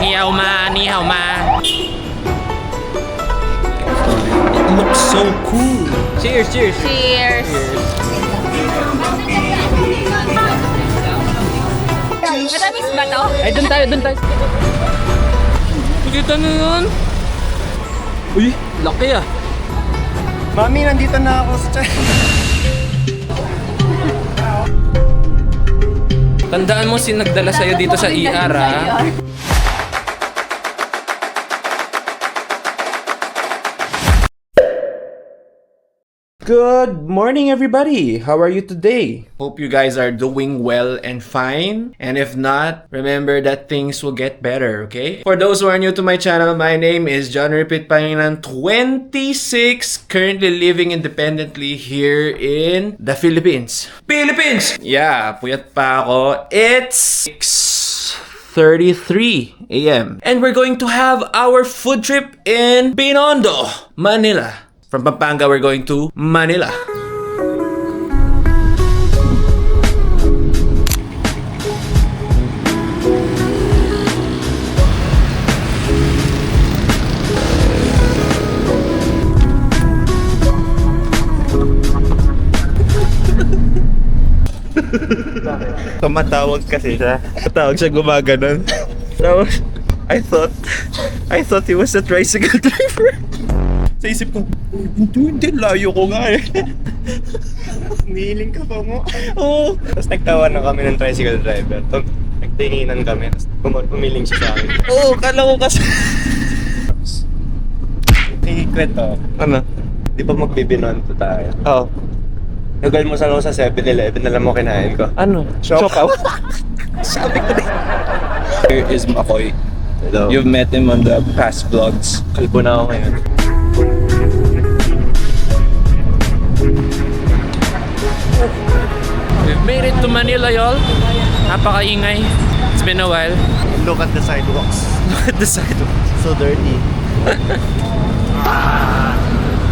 Ni hao ma. It looks so cool. Cheers, cheers. Cheers! Matamis ba to? Ay, dun tayo. Kita na yun. Uy, laki ah. Mami, nandito na ako sa chat. Tandaan mo si nagdala sa'yo dito sa ER ah. Good morning, everybody. How are you today? Hope you guys are doing well and fine. And if not, remember that things will get better, okay? For those who are new to my channel, my name is John Repeat Panginan, 26, currently living independently here in the Philippines. Yeah, puyat pa ako. It's 6:33 a.m. And we're going to have our food trip in Binondo, Manila. From Pampanga, we're going to Manila. Tumatawag kasi siya. Tumatawag siya gumaganon. Tapos, I thought he was a tricycle driver. Sa isip ko, hindi, layo ko nga eh. Umihiling ka pa mo. Oo. Tapos nagtawa na kami ng tricycle driver. Nagtinginan kami. Tapos umiling siya sa akin. Oo, kala ko kasi. Kwento. Ano? Di ba magbibinonto tayo? Oo. Nag-almusal ako sa 7-Eleven, alam mo kinain ko. Ano? Chokaw. Sabi ko din. Here is Makoy. Hello. You've met him on the past vlogs. Kalbo na ako ngayon. We've made it to Manila, y'all. Napakaingay. It's been a while. Look at the sidewalks. Look at the sidewalk. So dirty.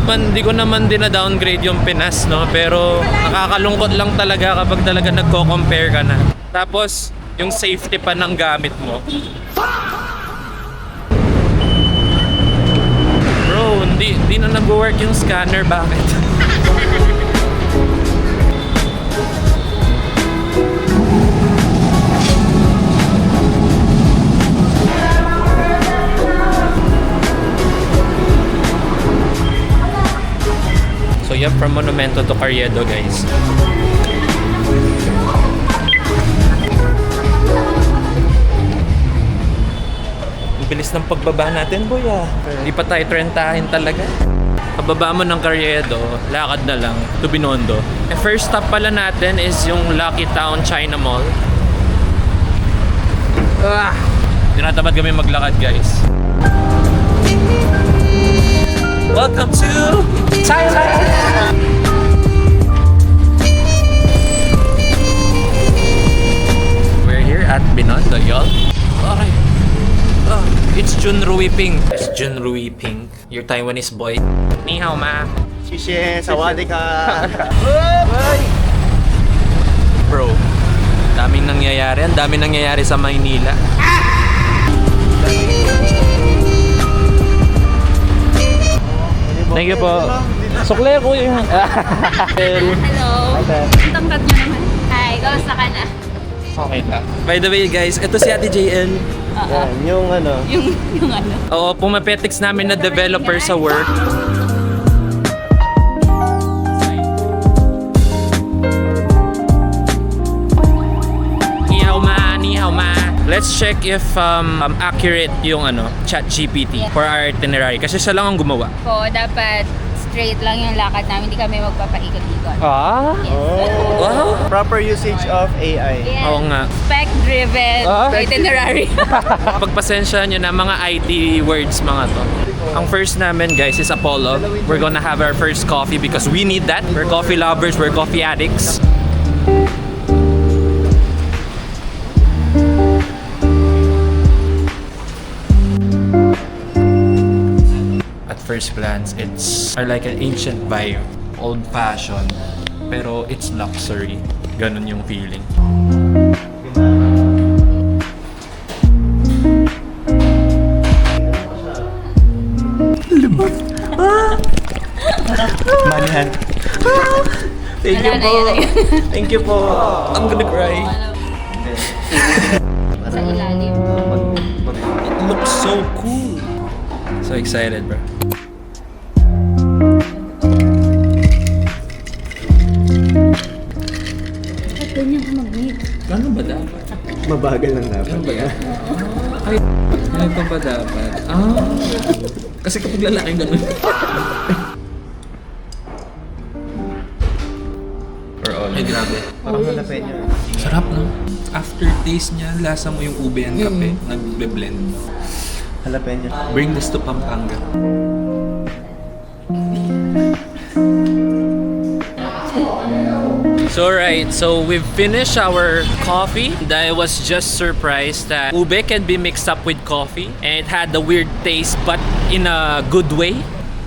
Hindi ko naman din-downgrade yung Pinas, no? Pero nakakalungkot lang talaga kapag talaga nagko-compare ka na. Tapos, yung safety pa ng gamit mo. Bro, hindi na nag-work yung scanner. Bakit? So yeah, from Monumento to Carriedo, guys. Ang bilis ng pagbaba natin, boy ah. Hindi pa tayo trentahin talaga. Pababa mo ng Carriedo, lakad na lang to Binondo. First stop pala natin is yung Lucky Town China Mall. Tinatamad kami maglakad, guys. Welcome to Thailand! We're here at Binondo, y'all. Okay. Oh, it's Junrui Ping. It's Junrui Ping, your Taiwanese boy. Ni hao ma. Shishe, sawadee ka. Bro, daming nangyayari. Ang daming nangyayari sa Maynila. Thank you po. Sukle ko yung... Hello! Ang tangkad nyo naman. Hi, kamusta ka na? Okay na. By the way guys, ito si Ate JN. Yan, yung ano. Yung ano? Oo, pumapetics namin na developer sa work. Ni hao ma. Let's check if accurate yung ChatGPT for our itinerary. Kasi siya lang ang gumawa. Po, dapat straight lang yung lakad namin. Hindi kami magpapaikot-ikot. Ah? Yes. Wow! Proper usage of AI. Yes. Oo nga. Spec-driven itinerary. Pagpasensya nyo na mga IT words mga to. Ang first namin guys is Apollo. We're gonna have our first coffee because we need that. We're coffee lovers, we're coffee addicts. At first glance, it's like an ancient vibe, old-fashioned, pero it's luxury. Ganun yung feeling. Thank you Wala na po. yan. Thank you po. I'm gonna cry. Sa ilalim. It looks so cool. So excited, bro. Ba't ganyan ka mag-meet? Gano'n ba dapat? Mabagal lang dapat. Ganun ba yan? Ay, ganito ba dapat? Kasi kapag lalaki ganun. Ay, grabe. Parang malapit niya. Sarap, no? Aftertaste niya, lasa mo yung ube and kape. Nagbe-blend. Jalapeno. Bring this to Pampanga. So we've finished our coffee. I was just surprised that ube can be mixed up with coffee and it had the weird taste but in a good way.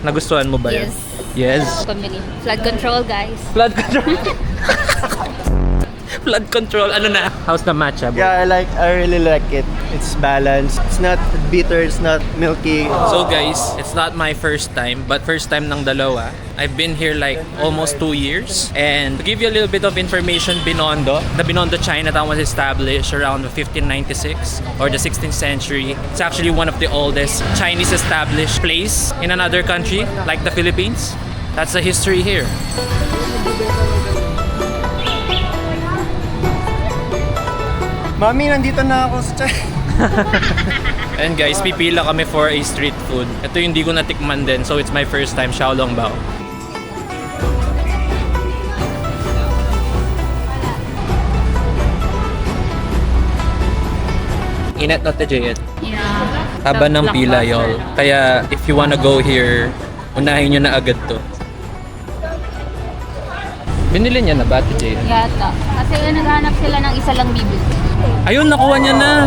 Nagustuhan mo ba yan? Yes. Pamili. Flood control, guys. Flood control. Flood control. Ano na? How's the matcha, bro? Yeah, I really like it. It's balanced. It's not bitter, it's not milky. So guys, it's not my first time, but first time ng dalawa. I've been here like almost 2 years. And to give you a little bit of information, Binondo, the Binondo Chinatown was established around 1596 or the 16th century. It's actually one of the oldest Chinese established place in another country, like the Philippines. That's the history here. Mami, nandito na ako sa China. And guys, pipila kami for a street food. Ito yung hindi ko natikman din, so it's my first time, Xiaolongbao. Inat na tayo Yeah. Haba ng pila, y'all. Kaya if you wanna go here, unahin nyo na agad to. Binili niya na ba, Jade? Yata. Kasi naghanap sila ng isa lang bibili. Ayun, nakuha niya na!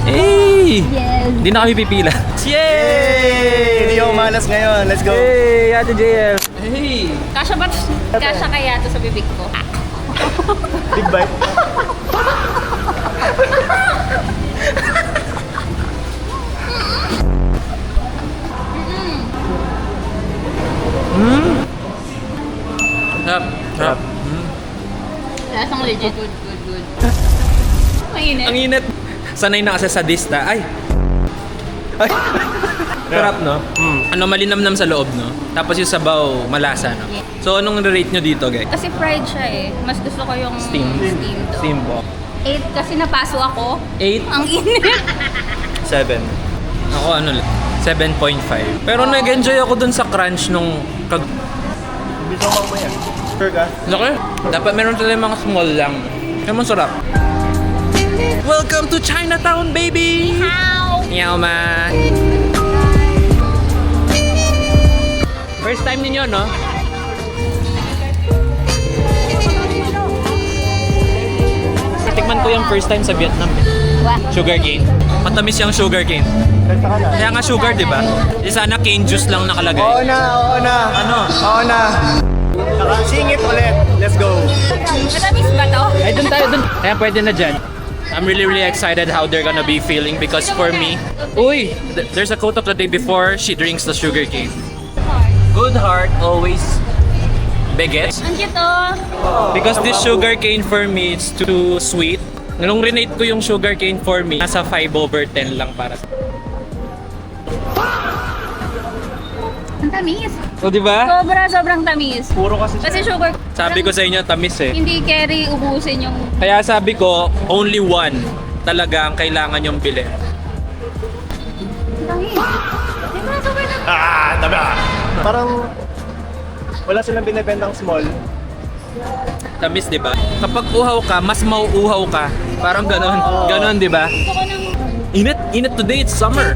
Hey! Yes. Hindi na kami pipila. Yay! Hindi ako malas ngayon. Let's go. Hey, Ate JL! Hey! Kasha ba? Kasha kaya to sa bibig ko? Big bite. Sarap. Lasang legit. Good. Mainit. Ang init. Sanay na kasi sa dista. Ay! Sarap, no? Ano, malinamnam sa loob, no? Tapos yung sabaw, malasa, no? So, anong rate nyo dito, guys? Kasi fried siya eh. Mas gusto ko yung Steam. to. Steam po. 8 kasi napaso ako. 8? Ang init. 7. Ako, ano lang? 7.5. Pero nag-enjoy ako dun sa crunch nung Bisa mo yan. Sure ka? Laki. Dapat meron talaga mga small lang. Kaya masarap. Welcome to Chinatown, baby! How? Meow ma! First time ninyo, no? Tikman ko yung first time sa Vietnam. Sugar cane. Matamis yung sugar cane. Kaya nga sugar, di ba? Di sana cane juice lang nakalagay. Oo na. Ano? Oo na. Nakasingit ulit. Let's go. Matamis ba to? Ay, dun tayo, dun. Kaya pwede na dyan. I'm really excited how they're gonna be feeling because for me, uy, there's a quote of the day before she drinks the sugar cane. Good heart always begets. Ang cute oh. Because this sugar cane for me, it's too sweet. Nung rinate ko yung sugar cane for me, nasa 5/10 lang para sa... Ang tamis. O, di ba? Sobrang tamis. Puro kasi Kasi sugar. Sabi ko sa inyo, tamis eh. Hindi carry ubusin yung... Kaya sabi ko, only one talaga ang kailangan yung bilhin. Tamis. Diba, sobrang tamis. Parang wala silang binibentang small. Tamis, di ba? Kapag uhaw ka, mas mauuhaw ka. Parang ganon. Ganon, di ba? Gusto ko ng... Init today, it's summer.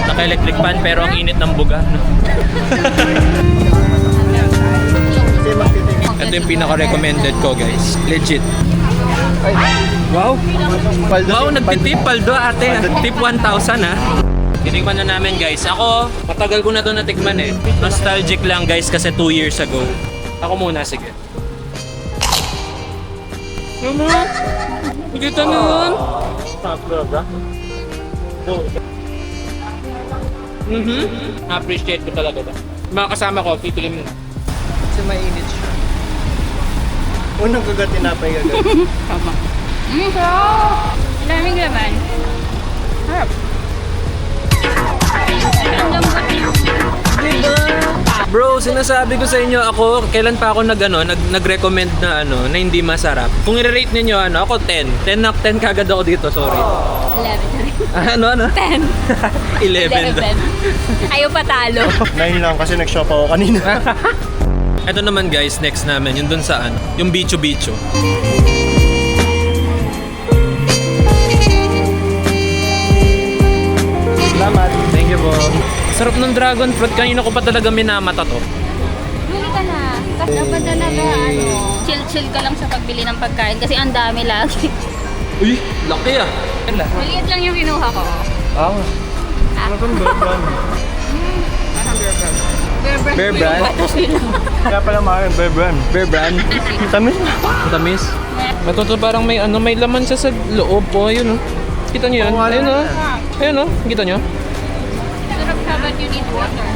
Naka-electric fan pero ang init ng buga. Kasi magtitingin. Ito yung pinaka-recommended ko, guys. Legit. Wow! Paldo. Wow, nagtitip paldo ate. Tip 1,000 ha. Tinikman na namin guys. Ako, matagal ko na to natikman eh. Nostalgic lang guys kasi 2 years ago. Ako muna, sige. Mama! Nakita niyo yun? Appreciate ko talaga ba? Mga kasama ko, titigim na. Kasi mainit siya. Unang kagat, tinapay kagat. Tama. Sarap! Daming laman. Harap. Ang lambot niya. Bro, sinasabi ko sa inyo ako, kailan pa ako nag-recommend na na hindi masarap. Kung i-rate niyo ako 10. 10 na 10 kagad ako dito, sorry. 11. Ano? 10. 11. Ayaw patalo. 9 lang kasi nag-shop ako kanina. Ito naman guys, next namin, yung dun sa yung Bicho Bicho. Salamat. Thank you po. Sarap ng dragon fruit, kanina ko pa talaga minamata to. Bili ka na. Kasi dapat talaga, chill-chill ka lang sa pagbili ng pagkain kasi ang dami lagi. Uy, laki ah. Maliit lang yung kinuha ko. Ah. Ano itong Bear Brand? Bear Brand? Kaya pala mahal yung Bear Brand. Bear Brand? Tamis na. Ang tamis. Matuto parang may may laman siya sa loob po, yun oh. Kita niyo yun? Ayun oh. Ayun oh, kita niyo? Sarap ka, but you need water.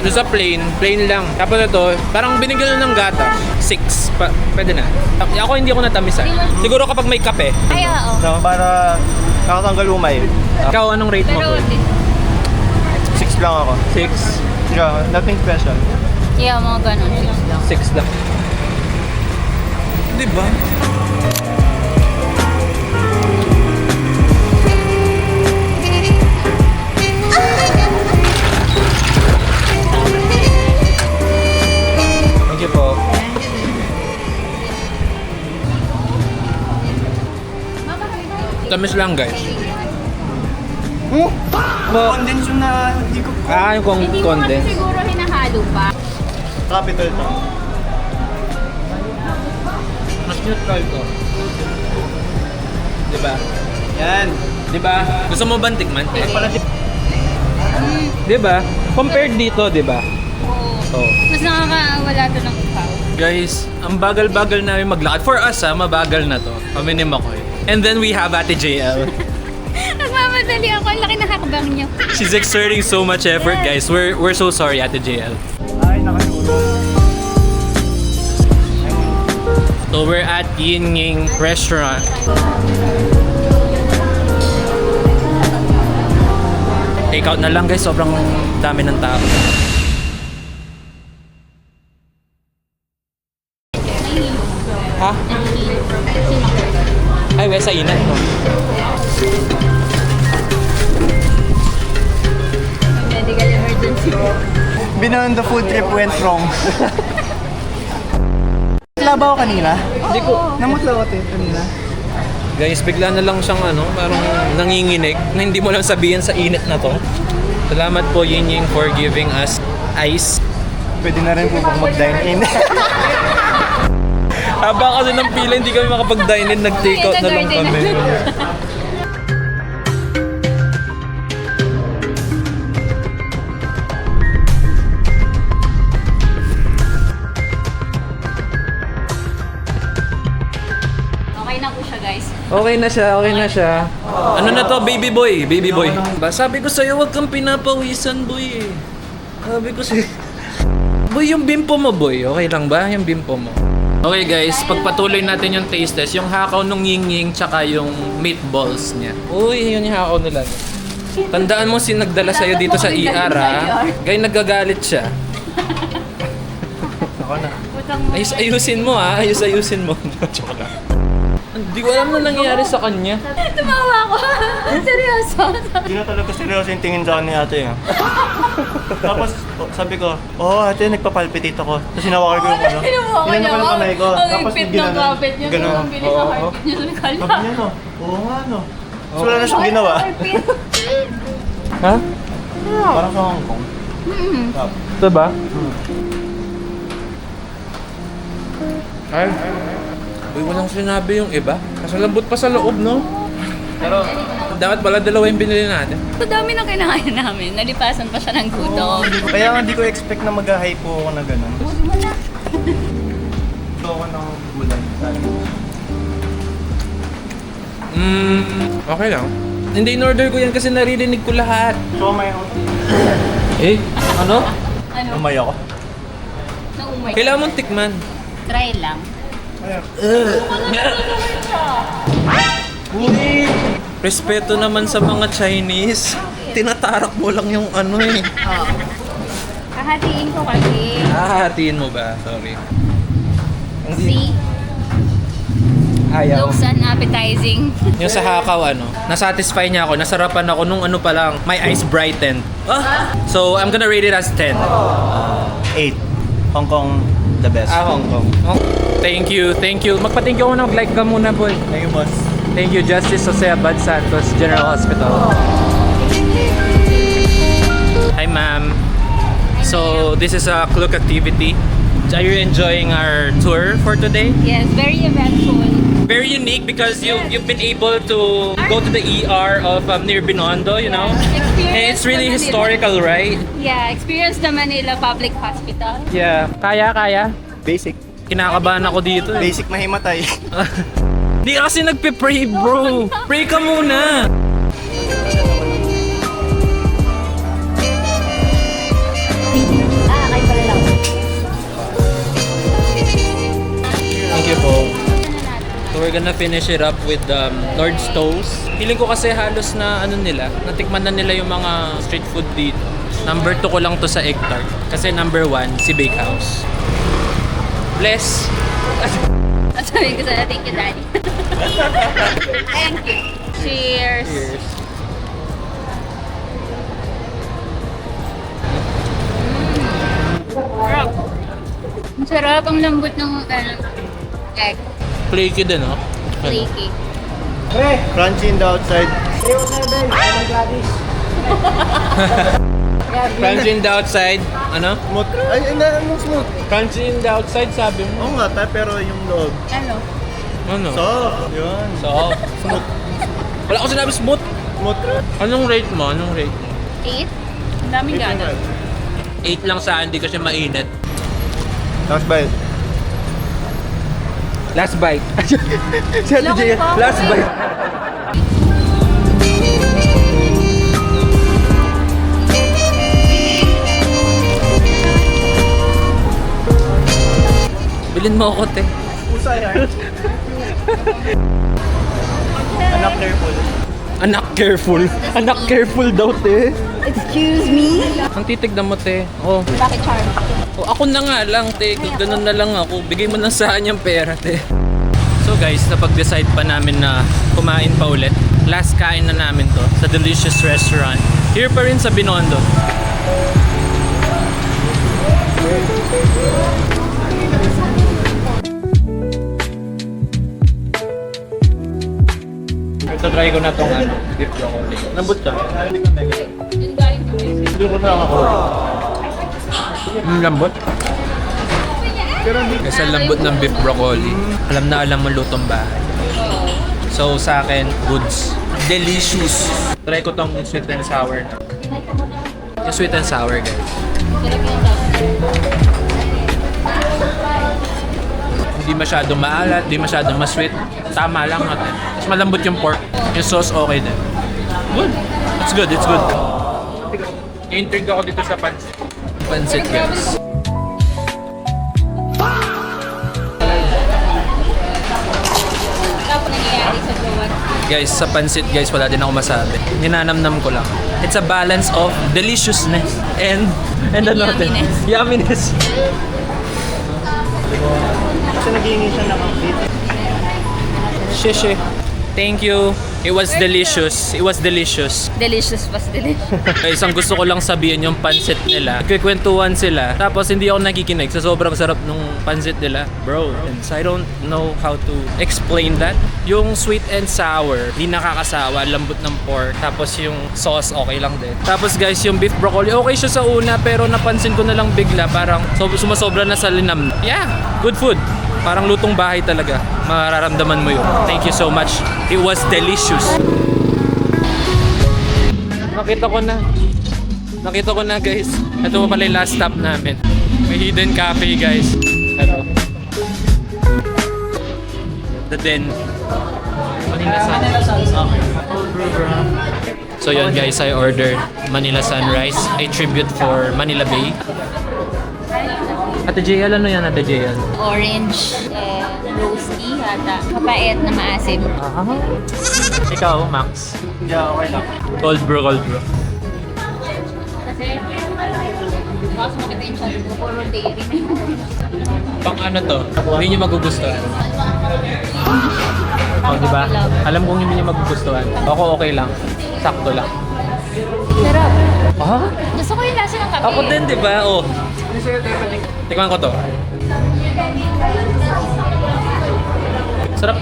Doon sa plain lang. Tapos ito, parang binigyan ng gata. 6. Pwede na. Ako hindi ako natamis ah. Siguro kapag may kape. Ay, oo. So, para nakatanggal umay. Ikaw, anong rate mo? Pero, 6 lang ako. 6. Yeah, nothing special. yeah, mga ganun. 6 lang. Di ba? Thank you po. Tamis lang guys. Condense yun na hindi ko... Yung Hindi mo kasi siguro hinahalo pa. Capital to. Mas neutral to. Diba? Yan. Diba? Gusto mo ba tikman? Ay, pala Diba? Compared dito, diba? Oo. Oh. Mas nakakawala to ng upaw. Guys, ang bagal-bagal namin maglakad. For us mabagal na to. Kami ni Makoy. And then we have Ate JL. Nagmamadali ako. Ang laki ng hakbang niyo. She's exerting so much effort, guys. We're so sorry, Ate JL. Ay, nakasulong. So we're at Yin Ying Restaurant. Take out na lang guys, sobrang dami ng tao. Ha? Ay, wala sa inat no? Medical emergency. Beyond the food trip went wrong. Labaw kanina? Hindi ko. Namutlaw ako kanina. Guys, bigla na lang siyang parang nanginginig na hindi mo lang sabihin sa init na to. Salamat po Yin Ying for giving us ice. Pwede na rin po bang mag-dine in. Haba kasi ng pila, hindi kami makapag-dine in, nag-take out na lang kami. Okay na po siya, guys. Okay na siya. Ano na to, baby boy? Baby boy. Sabi ko sa'yo, huwag kang pinapawisan, boy. Sabi ko sa'yo. Boy, yung bimpo mo, boy. Okay lang ba? Yung bimpo mo. Okay guys, pagpatuloy natin yung taste test, yung hakaw nung ying-ying tsaka yung meatballs niya. Uy, yun yung hakaw nila. Tandaan mo si nagdala sa'yo dito sa ER ha. Gaya nagagalit siya. Ako na. Putang mo. Ayusin mo ha, ayusin mo. Joke lang. Hindi ko alam na nangyari sa kanya. Tumawa ako. Seryoso. Hindi na talaga seryoso yung tingin sa akin ni ate. Tapos sabi ko, ate, nagpapalpitate ako. Tapos hinawakan ko yung ano. Hinawakan Hinawakan ko yung kamay ko. Ang Tapos higpit ng ginanon. kapit niya. Ganon. Ang bilis ng heartbeat niya. Nagkala. Sabi niya no, oo nga no. So wala na siyang ginawa. Ha? Parang sa Hong Kong. Ito ba? Ay. Uy, walang sinabi yung iba. Kasi lambot pa sa loob, no? Pero, dapat pala dalawa yung binili natin. Ang dami na kinakain namin. Nalipasan pa siya ng gutom. Kaya hindi ko expect na mag-hype po ako na gano'n. Gusto ako ng gulay. Okay lang. Hindi, in-order ko yan kasi naririnig ko lahat. Siomay ako. Eh, ano? Ano? Umay ako. Naumay. Kailangan mong tikman. Try lang. Respeto naman sa mga Chinese. Tinatarak mo lang yung ano eh. Oo. Kahatiin ko kasi. Hahatiin mo ba? Sorry. See? Ayaw. Looks unappetizing. Yung sa hakaw, ano, nasatisfy niya ako. Nasarapan ako nung ano pa lang. My eyes brightened. So, I'm gonna rate it as 10. 8. Hong Kong, the best. Hong Kong. Oh, thank you, thank you. Magpa-thank you ako na. Mag-like ka muna, boy. Thank you, boss. Thank you, Justice Jose Abad Santos General Hospital. Hi, ma'am. So, this is a Klook activity. Are you enjoying our tour for today? Yes, very eventful. Very unique because you've been able to go to the ER of near Binondo, you know? And it's really historical, right? Yeah, experience the Manila Public Hospital. Yeah. Kaya? Basic. Kinakabahan ako dito eh. Basic mahimatay. Di ka kasi nagpe-pray, bro. Pray ka muna. Kay pala lang. Thank you po. So we're gonna finish it up with Lord's Toast. Feeling ko kasi halos na ano nila, natikman na nila yung mga street food dito. Number 2 ko lang to sa egg tart. Kasi number 1, si Bakehouse. Bless! Sabi ko sana, thank you, Daddy. Thank you. Cheers. Cheers. Sarap. Ang sarap, ang lambot ng egg. Flaky din, oh. Flaky. Crunchy in the outside. Crunchy in the outside. Ano? Smooth. Ay, anong smooth? Crunchy in the outside, sabi mo. Oo nga, pero yung loob. Ano? Ano? Soft. Yun. So, smooth. Wala ko sinabi smooth. Smooth. Anong rate mo? Anong rate mo? 8? Ang daming gana. 8 lang sa akin, di kasi mainit. Last bite. Last bite. Laki po. Last bite. Bilin mo ako, te. Usay yan. Anak careful. Anak careful. Anak careful daw, te. Excuse me? Ang titignan mo, te. Oh. Bakit charm? Oh, ako na nga lang, te. Kung ganun na lang ako, bigay mo lang sa akin yung pera, te. So guys, napag-decide pa namin na kumain pa ulit. Last kain na namin to sa delicious restaurant. Here pa rin sa Binondo. So try ko na tong beef broccoli. Lambot ka. Hindi ko na ako. Lambot. Kasi lambot ng beef broccoli. Alam na alam mo lutong bahay. So sa akin, goods. Delicious. Try ko tong sweet and sour na. Yung sweet and sour, guys. Hindi masyadong maalat, hindi masyadong masweet. Tama lang natin. Mas malambot yung pork. Yung sauce okay din. Good. It's good, it's good. Intrigue ako dito sa pansit. Pansit, guys. Guys, sa pansit guys, wala din ako masabi. Ninanamnam ko lang. It's a balance of deliciousness and ano natin? Yumminess. Kasi nag-iingi siya na complete. Shishi. Thank you. It was delicious. It was delicious. Delicious was delicious. Guys, ang gusto ko lang sabihin yung pansit nila. Nagkikwentuhan sila. Tapos hindi ako nakikinig sa sobrang sarap nung pansit nila. Bro, I don't know how to explain that. Yung sweet and sour, di nakakasawa. Lambot ng pork. Tapos yung sauce, okay lang din. Tapos guys, yung beef broccoli, okay siya sa una. Pero napansin ko na lang bigla. Parang sumasobra na sa linam. Yeah, good food. Parang lutong bahay talaga. Mararamdaman mo yun. Thank you so much. It was delicious. Nakita ko na guys. Ito pa pala yung last stop namin. May hidden cafe guys. Ito. The Den. Manila Sunrise. Okay. So yun guys, I ordered Manila Sunrise, a tribute for Manila Bay. Ate JL, ano yan Ate JL? Orange and rose tea yata. Mapait na maasim. Ikaw, Max? Yeah, okay lang. Cold brew, cold brew. Kasi, mas makita yung chat ko, puro dairy na yun. Pang ano to? Hindi nyo magugustuhan. Oh, di ba? Alam kong hindi nyo magugustuhan. Ako okay lang. Sakto lang. Sarap. Ah? Gusto ko yung lasa ng kape. Ako din, di ba? Oh. Tikman ko to. Sarap.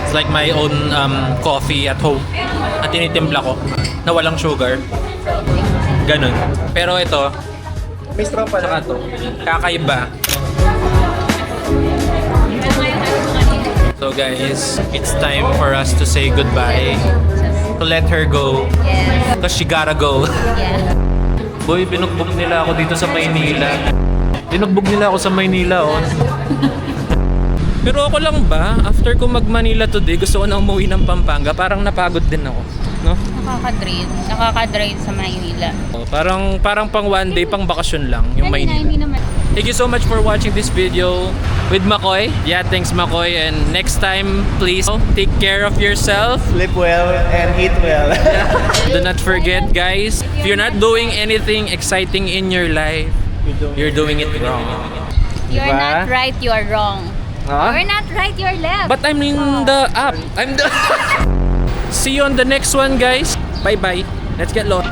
It's like my own coffee at home. At tinitimpla ko na walang sugar. Ganun. Pero ito, May straw pala. saka to, kakaiba. So guys, it's time for us to say goodbye. To let her go. Yes. Because she gotta go. Yeah. Boy, binugbog nila ako dito sa Maynila. Binugbog nila ako sa Maynila, oh. Pero ako lang ba, after ko mag-Manila today, gusto ko na umuwi ng Pampanga. Parang napagod din ako, no? Nakaka-drain. Nakaka-drain sa Maynila. Oh, parang pang one day, pang bakasyon lang, yung Kanina, Maynila. hindi naman. Thank you so much for watching this video with Makoy. Yeah, thanks Makoy. And next time, please take care of yourself. Sleep well and eat well. Do not forget, guys, if you're not doing anything exciting in your life, you're doing it wrong. You're Diba? not right, you are wrong. Huh? You're not right, you're left. But I'm in the app. I'm the See you on the next one, guys. Bye-bye. Let's get lost.